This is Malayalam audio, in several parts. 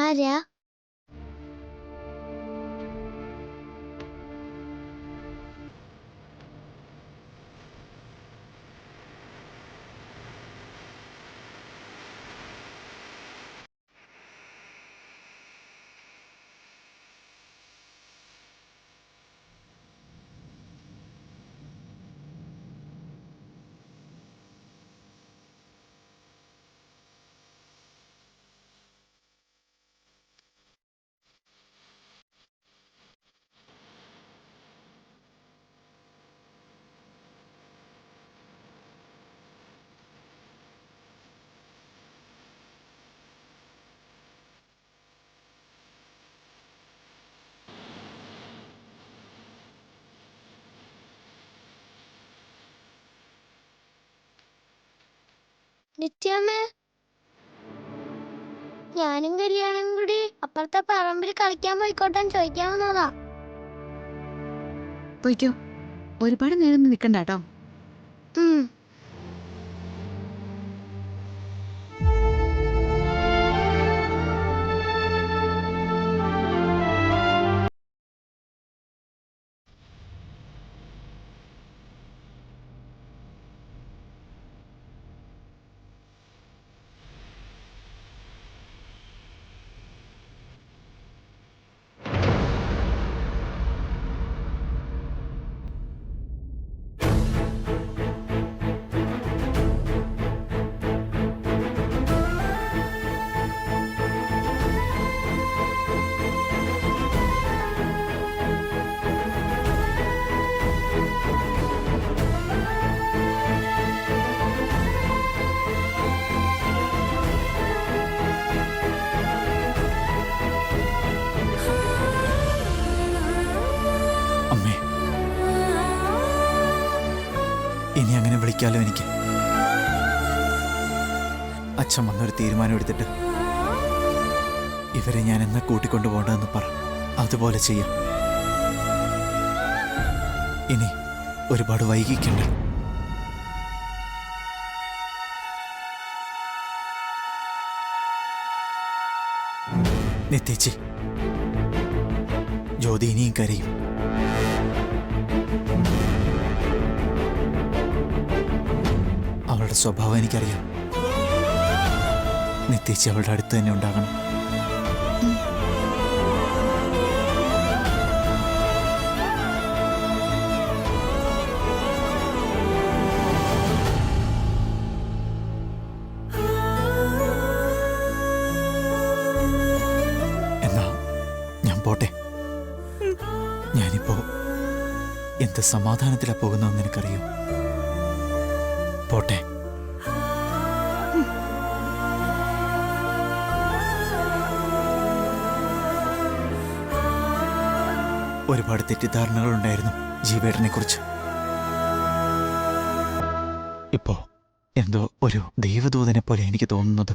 ആരാ? നിത്യാമ്മേ, ഞാനും കല്യാണം കൂടി അപ്പുറത്തെ പറമ്പിൽ കളിക്കാൻ പോയിക്കോട്ടെ ചോദിക്കാൻ വന്നതാ. പോയിക്കോ, ഒരുപാട് നേരം നിൽക്കണ്ട കേട്ടോ. ഇനി അങ്ങനെ വിളിക്കാലോ എനിക്ക്. അച്ഛൻ വന്നൊരു തീരുമാനം എടുത്തിട്ട് ഇവരെ ഞാൻ എന്നാ കൂട്ടിക്കൊണ്ടു പോകണ്ടെന്ന് പറ, അതുപോലെ ചെയ്യാം. ഇനി ഒരുപാട് വൈകിക്കണ്ട. നിത്യേച്ചി, ജ്യോതി ഇനിയും കരയും. അവളുടെ സ്വഭാവം എനിക്കറിയാം. നിത്യേച്ചി അവളുടെ അടുത്ത് തന്നെ ഉണ്ടാകണം. എന്നാ ഞാൻ പോട്ടെ. ഞാനിപ്പോ എന്ത് സമാധാനത്തിലാ പോകുന്നതെന്ന് എനിക്കറിയൂ. പോട്ടെ. ഒരുപാട് തെറ്റിദ്ധാരണകൾ ഉണ്ടായിരുന്നു ജീവേട്ടനെ കുറിച്ച്. ഇപ്പോ എന്തോ ഒരു ദൈവദൂതനെ പോലെ എനിക്ക് തോന്നുന്നത്.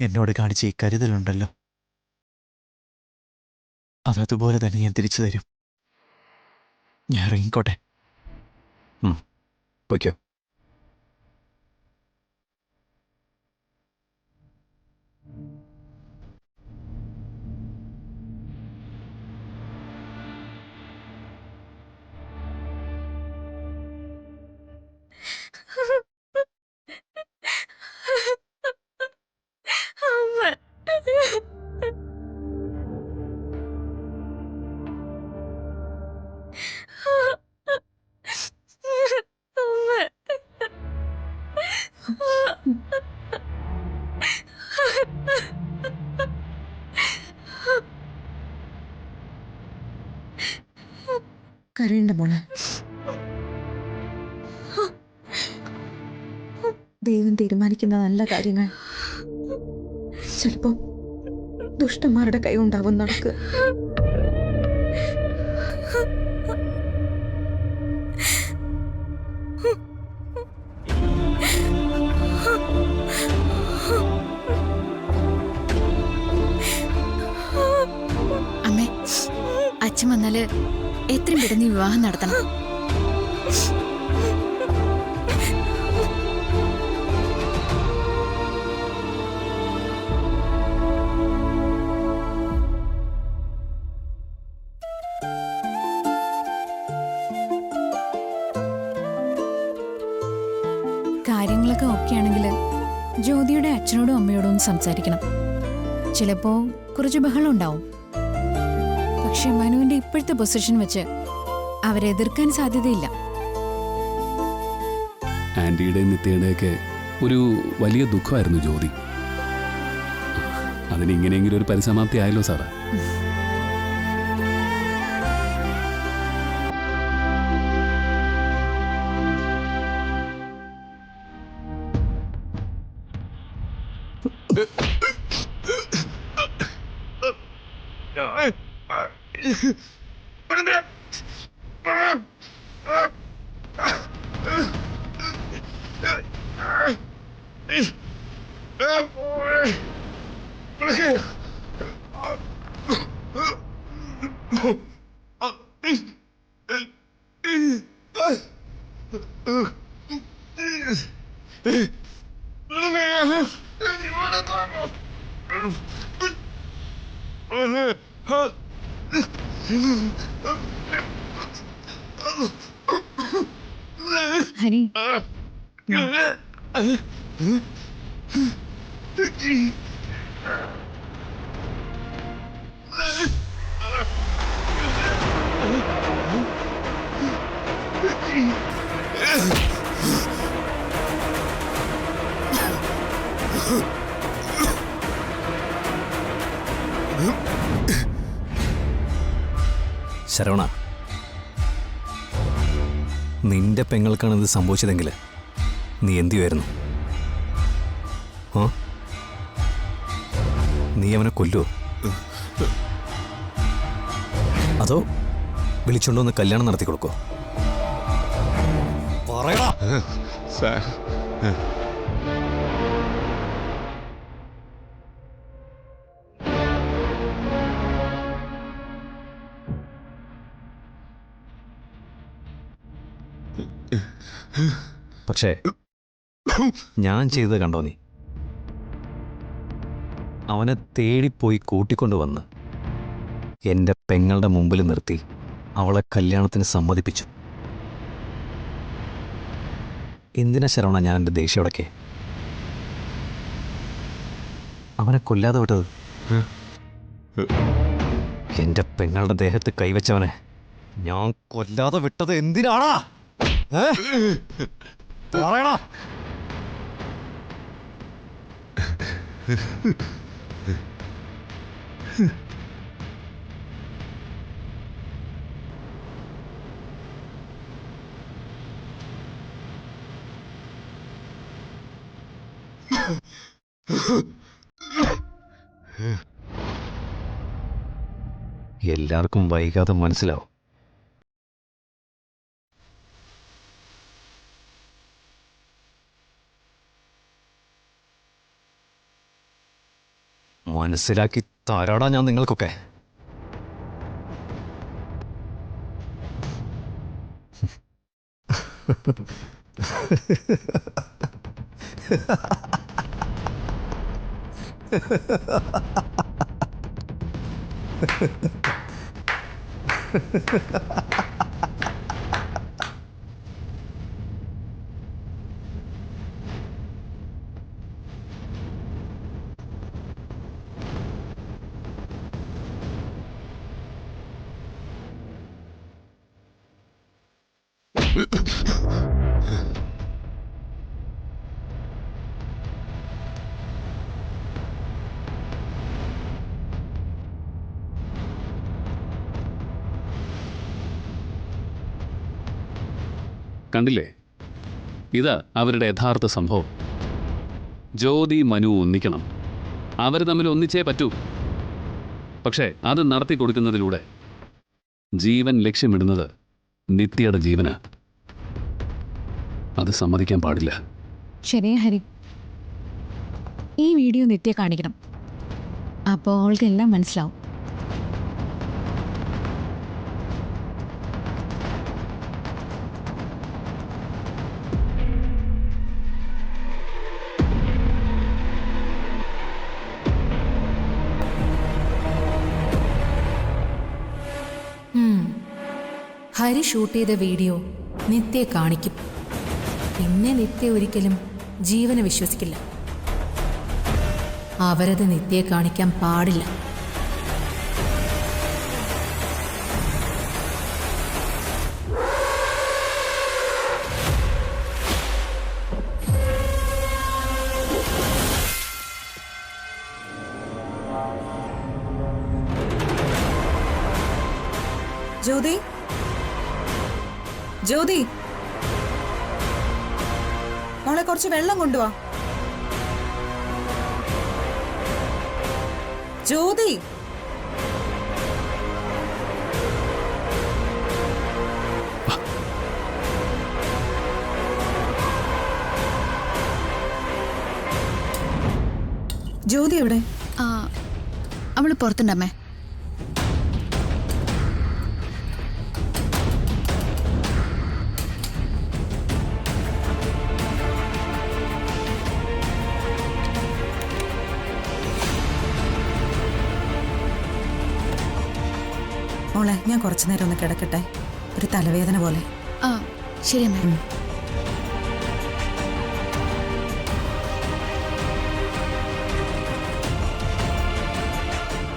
എന്നോട് കാണിച്ച ഈ കരുതലുണ്ടല്ലോ, അതതുപോലെ തന്നെ ഞാൻ തിരിച്ചു തരും. ഞാൻ ഇറങ്ങിക്കോട്ടെ. പൊയ്ക്കോ. കരയണ്ട മോളെ. ദൈവം തീരുമാനിക്കുന്ന നല്ല കാര്യങ്ങൾ ചിലപ്പോ ദുഷ്ടന്മാരുടെ കൈ ഉണ്ടാവും നടക്ക്. അമ്മേ, അച്ഛൻ വന്നാല് എത്രയും പെട്ടെന്ന് വിവാഹം നടത്തണം. കാര്യങ്ങളൊക്കെ ഓക്കെ ആണെങ്കിൽ ജ്യോതിയുടെ അച്ഛനോടും അമ്മയോടും ഒന്ന് സംസാരിക്കണം. ചിലപ്പോ കുറച്ച് ബഹളം ഉണ്ടാവും. പക്ഷെ മനുവിന്റെ ഇപ്പോഴത്തെ പൊസിഷൻ വെച്ച് അവരെ എതിർക്കാൻ സാധ്യതയില്ല. ആന്റിയുടെ നിത്യയുടെയൊക്കെ ഒരു വലിയ ദുഃഖമായിരുന്നു ജ്യോതി. അതിന് ഇങ്ങനെയെങ്കിലും ഒരു പരിസമാപ്തി ആയല്ലോ സാറേ. ഹരി, ശരവണ, നിന്റെ പെങ്ങൾക്കാണ് ഇത് സംഭവിച്ചതെങ്കിൽ നീ എന്തു ചെയ്യുമായിരുന്നു? നീ അവനെ കൊല്ലുവോ? അതോ വിളിച്ചുകൊണ്ടൊന്ന് കല്യാണം നടത്തി കൊടുക്കോ? പറയടാ. സാർ, പക്ഷേ ഞാൻ ചെയ്തത് കണ്ടോ നീ? അവനെ തേടിപ്പോയി കൂട്ടിക്കൊണ്ടുവന്ന് എൻ്റെ പെങ്ങളുടെ മുമ്പിൽ നിർത്തി അവളെ കല്യാണത്തിന് സമ്മതിപ്പിച്ചു. എന്തിനാ ശരവണ ഞാൻ എൻ്റെ ദേഷ്യമടക്കെ അവനെ കൊല്ലാതെ വിട്ടത്? എൻ്റെ പെങ്ങളുടെ ദേഹത്ത് കൈവച്ചവനെ ഞാൻ കൊല്ലാതെ വിട്ടത് എന്തിനാണാ? പറയണ. എല്ലാവർക്കും വൈകാതെ മനസ്സിലാവും. മനസ്സിലാക്കി തരാടാ ഞാൻ നിങ്ങൾക്കൊക്കെ. കണ്ടില്ലേ, ഇതാ അവരുടെ യഥാർത്ഥ സംഭവം. ജ്യോതി മനു ഒന്നിക്കണം, അവർ തമ്മിൽ ഒന്നിച്ചേ പറ്റൂ. പക്ഷേ അത് നടത്തി കൊടുക്കുന്നതിലൂടെ ജീവൻ ലക്ഷ്യമിടുന്നത് നിത്യയുടെ ജീവന്. അത് സമ്മതിക്കാൻ പാടില്ല. ശരിയാ ഹരി, ഈ വീഡിയോ നിത്യ കാണിക്കണം. അപ്പോൾ അവൾക്കെല്ലാം മനസ്സിലാവും. ഹരി ഷൂട്ട് ചെയ്ത വീഡിയോ നിത്യയെ കാണിക്കും. പിന്നെ നിത്യ ഒരിക്കലും ജീവനെ വിശ്വസിക്കില്ല. അവരത് നിത്യയെ കാണിക്കാൻ പാടില്ല. ജ്യോതി, ജ്യോതി, മോളെ കുറച്ച് വെള്ളം കൊണ്ടുവാ. ജ്യോതി, ജ്യോതി എവിടെ? അവള് പുറത്തുണ്ടമ്മേ. മോളെ ഞാൻ കുറച്ചു നേരം ഒന്ന് കിടക്കട്ടെ, ഒരു തലവേദന പോലെ. ശരി അമ്മേ.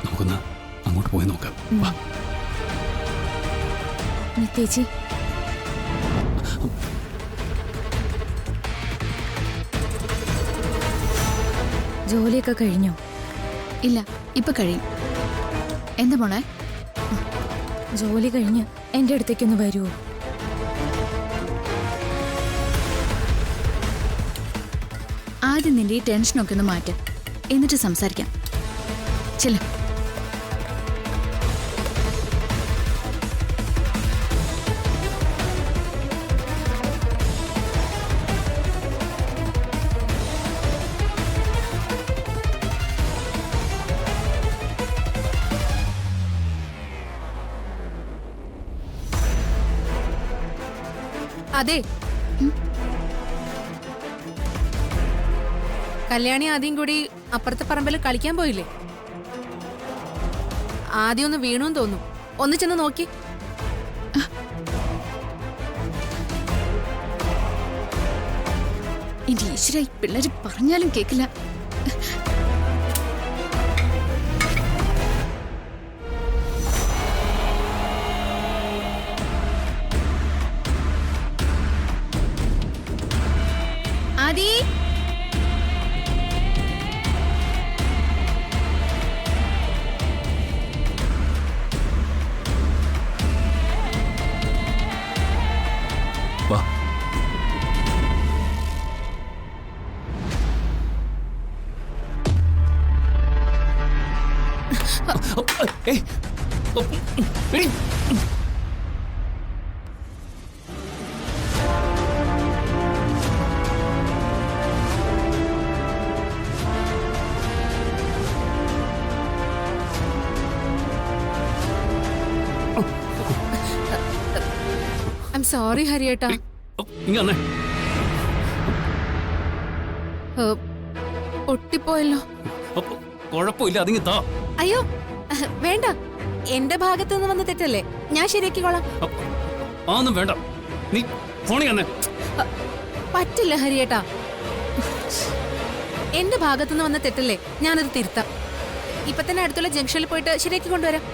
നമുക്കൊന്ന് അങ്ങോട്ട് പോയി നോക്കാം. വാ. നിത്യേച്ചി, ജോലിയൊക്കെ കഴിഞ്ഞോ? ഇല്ല, ഇപ്പൊ കഴിയും. എന്താ മോളെ? ജോലി കഴിഞ്ഞ് എൻ്റെ അടുത്തേക്കൊന്ന് വരുമോ? ആദ്യം നിന്റെ ഈ ടെൻഷനൊക്കെ ഒന്ന് മാറ്റ്, എന്നിട്ട് സംസാരിക്കാം. ചെല്ല. അതെ, കല്യാണി ആദ്യം കൂടി അപ്പുറത്തെ പറമ്പിൽ കളിക്കാൻ പോയില്ലേ? ആദ്യം ഒന്ന് വീണുന്ന് തോന്നും. ഒന്ന് ചെന്ന് നോക്കി. എന്റെ ഈശ്വര, ഈ പിള്ളേര് പറഞ്ഞാലും കേക്കില്ല. ആദി, വാ. ഏയ്, എടി. ഐം സോറി ഹരിയേട്ടാ. ഇങ്ങ് വന്നേ. പൊട്ടിപ്പോയല്ലോ. കുഴപ്പമില്ല, അതിങ്ങ് താ. അയ്യോ വേണ്ട, എന്റെ ഭാഗത്ത് നിന്ന് വന്ന തെറ്റല്ലേ, ഞാൻ ശരിയാക്കിക്കോളാം. ഒന്നും വേണ്ട, നീ ഫോണിൽ വന്നേ. പറ്റില്ല ഹരിയേട്ടാ, എന്റെ ഭാഗത്തുനിന്ന് വന്ന തെറ്റല്ലേ, ഞാനത് തിരുത്താം. ഇപ്പൊ തന്നെ അടുത്തുള്ള ജംഗ്ഷനിൽ പോയിട്ട് ശരിയാക്കി കൊണ്ടുവരാം.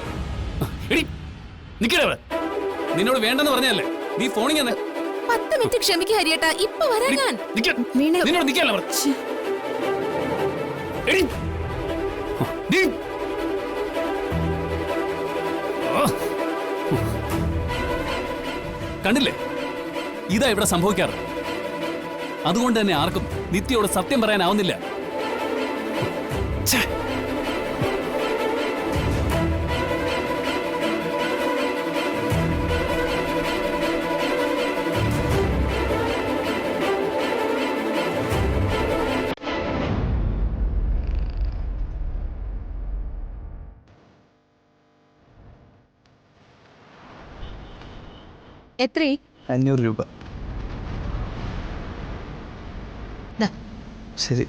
എടി, നിക്കടേ അവിടെ. നിന്നോട് വേണ്ടെന്ന് പറഞ്ഞല്ലേ, നീ ഫോണിൽ വന്നേ. 10 മിനിറ്റ് ക്ഷമിക്കുക ഹരിയേട്ടാ, ഇപ്പൊ വരാം ഞാൻ. നിന്നോട് നിക്കല്ല പറ. എടി, നീ. കണ്ടില്ലേ, ഇതാ ഇവിടെ സംഭവിക്കാറ്. അതുകൊണ്ട് തന്നെ ആർക്കും നിത്യയോട് സത്യം പറയാനാവുന്നില്ല. എത്രേ? 500 രൂപ. ശരി.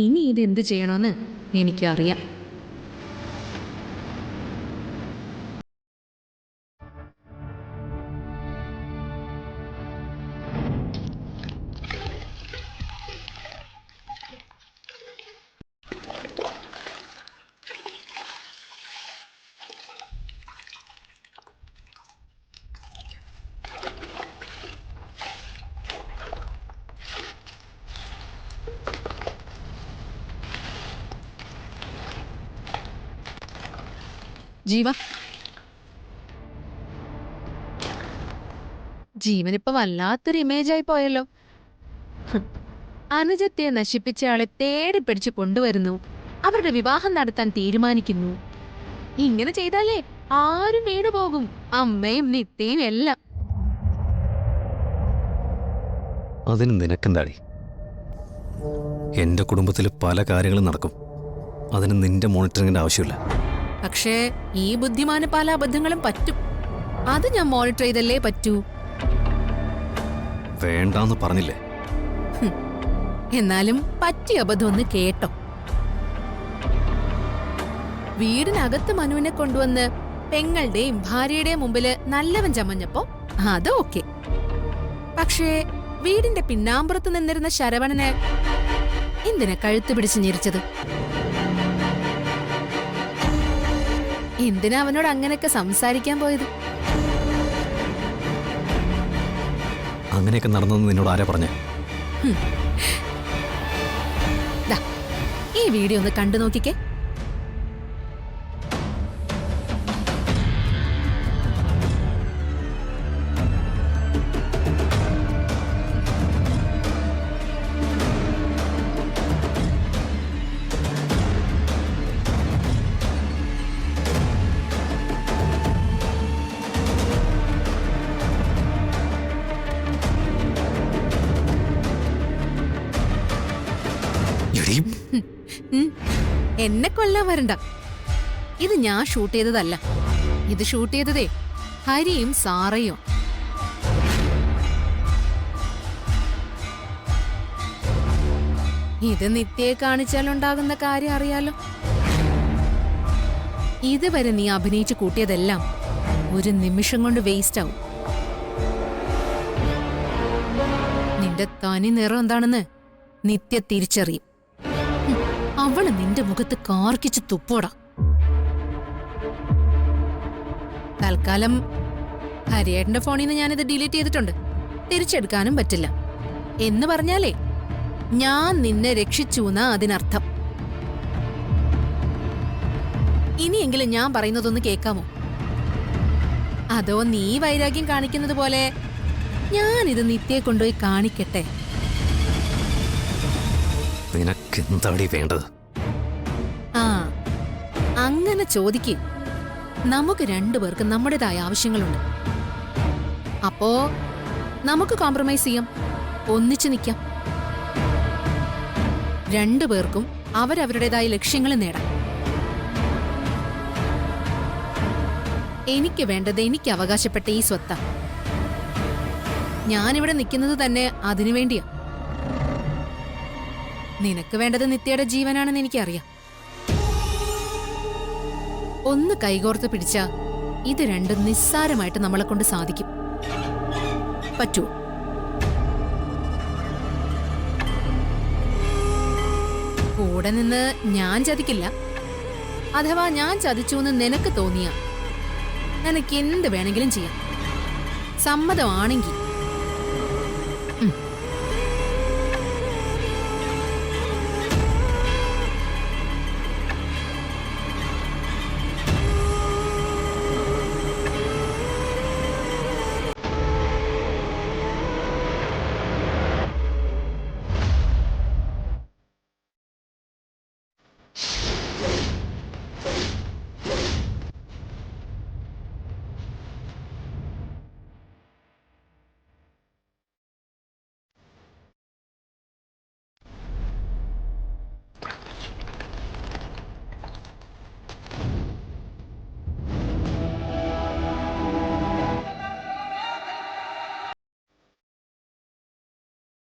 ഇനി ഇതെന്ത് ചെയ്യണമെന്ന് എനിക്കറിയാം. ജീവനിപ്പോ വല്ലാത്തൊരു ഇമേജായി പോയല്ലോ. അനുജത്തെ നശിപ്പിച്ച ആളെ തേടി പിടിച്ച് കൊണ്ടുവരുന്നു, അവരുടെ വിവാഹം നടത്താൻ തീരുമാനിക്കുന്നു. ഇങ്ങനെ ചെയ്താലേ ആരും വീണു പോകും, അമ്മയും നിത്യയും എല്ലാം. അതിന് നിനക്കെന്താടി? എൻ്റെ കുടുംബത്തിൽ പല കാര്യങ്ങളും നടക്കും. അതിന് നിന്റെ മോണിറ്ററിങ്ങിൻ്റെ ആവശ്യമില്ല. പക്ഷേ ഈ ബുദ്ധിമാന് പല അബദ്ധങ്ങളും പറ്റും. അത് ഞാൻ മോണിറ്റർ ചെയ്തല്ലേ പറ്റൂ. വേണ്ടാന്ന് പറഞ്ഞില്ലേ? എന്നാലും പറ്റിയ അബദ്ധം ഒന്ന് കേട്ടോ. വീടിനകത്ത് മനുവിനെ കൊണ്ടുവന്ന് പെങ്ങളുടെയും ഭാര്യയുടെയും മുമ്പില് നല്ലവൻ ചമഞ്ഞപ്പോ അത് ഓക്കെ. പക്ഷേ വീടിന്റെ പിന്നാമ്പുറത്ത് നിന്നിരുന്ന ശരവണന് എന്തിനാ കഴുത്ത് പിടിച്ച് ഞെരിച്ചത്? എന്തിനാ അവനോട് അങ്ങനെയൊക്കെ സംസാരിക്കാൻ പോയത്? അങ്ങനെയൊക്കെ നടന്നെന്ന് നിന്നോട് ആരാ പറഞ്ഞേ? ദാ, ഈ വീഡിയോ ഒന്ന് കണ്ടു നോക്കിക്കേ. എന്നെ കൊല്ലാൻ വരണ്ട. ഇത് ഞാൻ ഷൂട്ട് ചെയ്തതല്ല. ഇത് ഷൂട്ട് ചെയ്തതേ ഹരിയും സാറയും. ഇത് നിത്യയെ കാണിച്ചാലുണ്ടാകുന്ന കാര്യം അറിയാലോ. ഇതുവരെ നീ അഭിനയിച്ചു കൂട്ടിയതെല്ലാം ഒരു നിമിഷം കൊണ്ട് വേസ്റ്റ് ആവും. നിന്റെ തനി നിറം എന്താണെന്ന് നിത്യ തിരിച്ചറിയും. അവള് നിന്റെ മുഖത്ത് കാർക്കിച്ച് തുപ്പോടാ. തൽക്കാലം ഹരിയേട്ടന്റെ ഫോണിൽ നിന്ന് ഞാനിത് ഡിലീറ്റ് ചെയ്തിട്ടുണ്ട്. തിരിച്ചെടുക്കാനും പറ്റില്ല. എന്ന് പറഞ്ഞാലേ ഞാൻ നിന്നെ രക്ഷിച്ചൂന്നാ അതിനർത്ഥം. ഇനിയെങ്കിലും ഞാൻ പറയുന്നതൊന്ന് കേൾക്കാമോ? അതോ നീ വൈരാഗ്യം കാണിക്കുന്നത് പോലെ ഞാനിത് നിത്യയെ കൊണ്ടുപോയി കാണിക്കട്ടെ? നിനക്കെന്താടി വേണ്ടത്? ആ, അങ്ങനെ ചോദിക്കും. നമുക്ക് രണ്ടുപേർക്ക് നമ്മുടേതായ ആവശ്യങ്ങളുണ്ട്. അപ്പോ നമുക്ക് കോംപ്രമൈസ് ചെയ്യാം, ഒന്നിച്ചു നിൽക്കാം. രണ്ടുപേർക്കും അവരവരുടേതായ ലക്ഷ്യങ്ങൾ നേടാം. എനിക്ക് വേണ്ടത് എനിക്ക് അവകാശപ്പെട്ട ഈ സ്വത്താ. ഞാനിവിടെ നിൽക്കുന്നത് തന്നെ അതിനു വേണ്ടിയാ. നിനക്ക് വേണ്ടത് നിത്യയുടെ ജീവനാണെന്ന് എനിക്കറിയാം. ഒന്ന് കൈകോർത്ത് പിടിച്ചാ ഇത് രണ്ടും നിസ്സാരമായിട്ട് നമ്മളെ കൊണ്ട് സാധിക്കും. പറ്റുമോ? കൂടെ നിന്ന് ഞാൻ ചതിക്കില്ല. അഥവാ ഞാൻ ചതിച്ചു എന്ന് നിനക്ക് തോന്നിയ നിനക്ക് എന്ത് വേണമെങ്കിലും ചെയ്യാം. സമ്മതമാണെങ്കിൽ